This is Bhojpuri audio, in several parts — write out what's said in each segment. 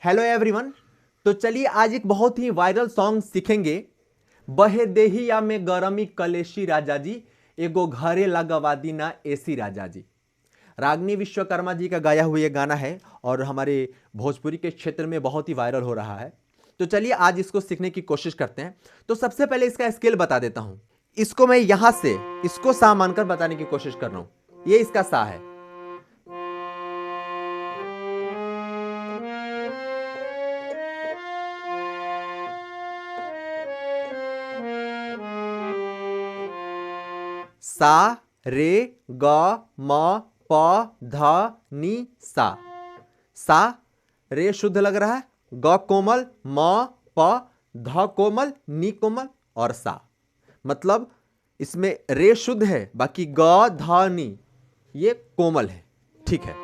Hello everyone. तो चलिए आज एक बहुत ही वायरल सॉन्ग सीखेंगे। बहे देहिया में गरमी कलेशी राजा जी, एगो घरे लगवा दीना एसी राजा जी। रागनी विश्वकर्मा जी का गाया हुआ ये गाना है और हमारे भोजपुरी के क्षेत्र में बहुत ही वायरल हो रहा है। तो चलिए आज इसको सीखने की कोशिश करते हैं। तो सबसे पहले इसका स्केल बता देता हूं। इसको मैं यहां से इसको सा मानकर बताने की कोशिश कर रहा हूं। ये इसका सा है। सा रे ग म प ध नि सा। सा रे शुद्ध लग रहा है, ग कोमल, म प ध कोमल, नि कोमल और सा। मतलब इसमें रे शुद्ध है, बाकी ग ध नि ये कोमल है। ठीक है,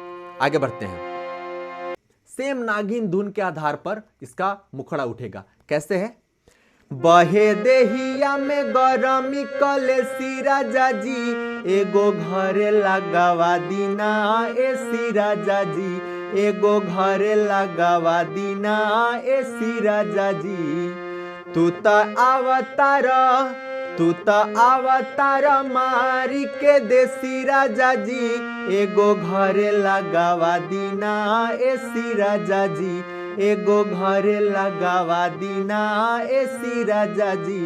आगे बढ़ते हैं। सेम नागिन धुन के आधार पर इसका मुखड़ा उठेगा। कैसे है? बहे देहिया में गरमी कलेसी राजा जी, एगो घरे लगावा दीना एसी राजा जी, एगो घरे लगावा दीना एसी राजा जी। तू त अवतार मारी के देसी राजा जी, एगो घरे लगावा दीना एसी राजा जी, एगो घरे लगावा दीना एसी राजा जी।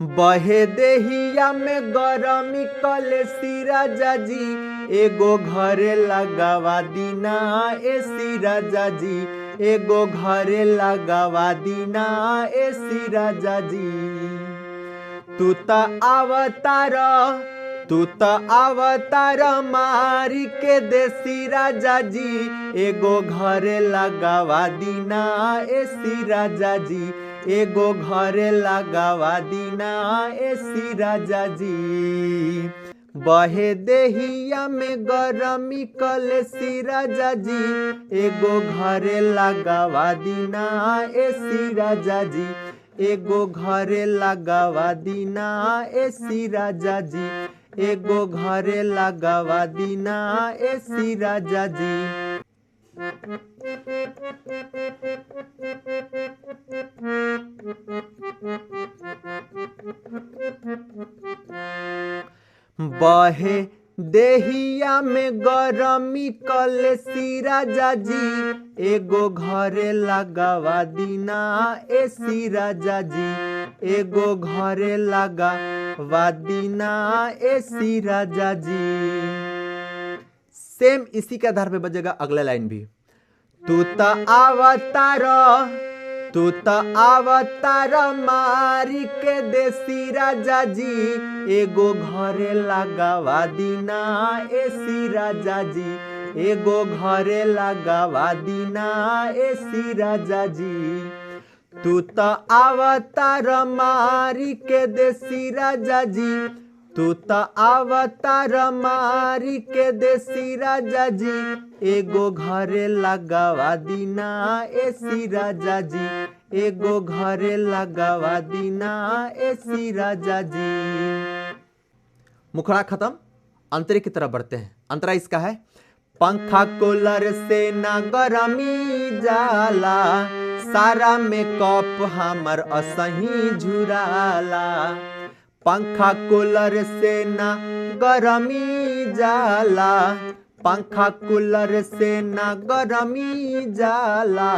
बहे देहिया में गरमी कलेसी राजा जी, एगो घरे लगावा दीना एसी राजा जी, एगो घरे लगावा दीना एसी राजा जी। तू त अवतार मारी के देसी राजा जी, एगो घरे लगावा दीना एसी राजा जी, एगो घरे लगावा दीना एसी राजा जी। बहे देहिया में गरमी कलेसी राजा जी, एगो घरे लगावा दीना एसी राजा जी, एगो घरे लगावा दीना एसी राजा जी, एगो घरे लगावा दीना एसी राजा जी। बहे देहिया में गरमी कलेसी राजा जी, एगो घरे लगावा दीना एसी राजा जी, एगो घरे लगावा दीना एसी राजा जी। सेम इसी के आधार पे बजेगा अगला लाइन भी। तू त अवतार मारी के देसी राजा जी, एगो घरे लगावा दीना एसी राजा जी, एगो घरे लगावा दीना एसी राजा जी। तू त अवतार मारी के देसी राजा जी, तू त अवतार मारी के देसी राजा जी, एगो घरे लगावा दीना एसी राजा जी, एगो घरे लगावा दीना एसी राजा जी। मुखड़ा खत्म, अंतरे की तरफ बढ़ते हैं। अंतरा इसका है। पंखा कूलर से ना गरमी जाला, सारा मेकअप हमर असही झुराला। पंखा कूलर से ना गरमी जाला, पंखा कूलर से ना गरमी जाला,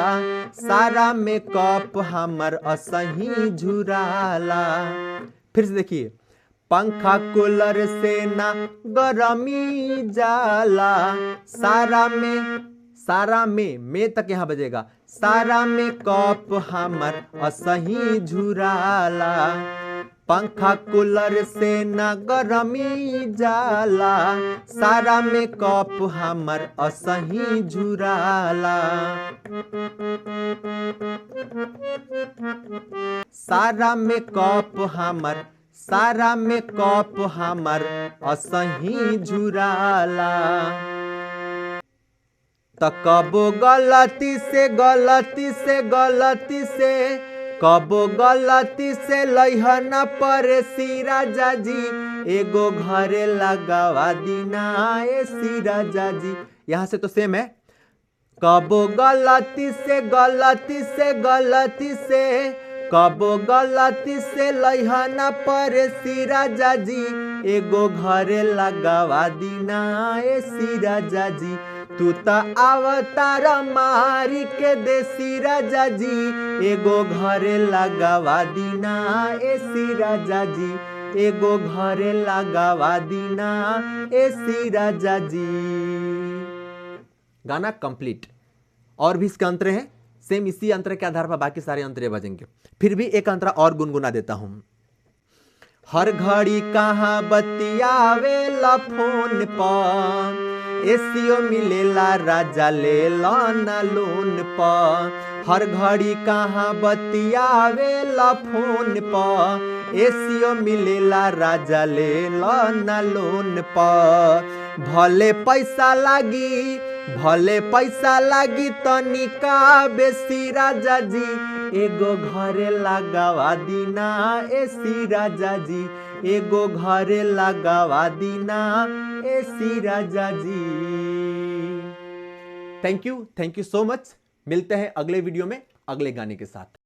सारा मेकअप हमर असही झुराला। फिर से देखिए, पंखा कूलर से ना गरमी जाला, सारा में तक यहां बजेगा। सारा मेकअप हमर असही झुराला। पंखा कूलर से ना गरमी जाला, सारा मेकअप हमर असही झुराला। सारा मेकअप हमर असही झुराला। त कबो गलती से लइहना परेसी राजा जी, एगो घरे लगावा दीना एसी राजा जी। यहां से तो सेम है। कबो गलती से गलती से गलती से कबो गलती से लइहना पर राजा जी एगो घरे लगावा दीना ए राजा जी तू त अवतार मारी के देसी राजा जी एगो घरे लगावा दीना ए राजा जी एगो घरे लगावा दीना ए राजा जी। गाना कंप्लीट। और भी इसके अंतर हैं, सेम इसी अंतर के आधार पर बाकी सारे अंतर बजेंगे। फिर भी एक अंतरा और गुनगुना देता हूं। हर घड़ी कहाँ बतियावे ला फोन पर एसीओ मिलेला राजा ले ना लोन पर। हर घड़ी कहाँ बतियावे ला फोन पर एसीओ मिलेला राजा ले ना लोन पर। भले पैसा लागी तनिका बेसी राजा जी एगो घरे लगावा दीना ए राजा जी एगो घरे लगावा दीना ए राजा जी। Thank you so much. मिलते हैं अगले वीडियो में अगले गाने के साथ।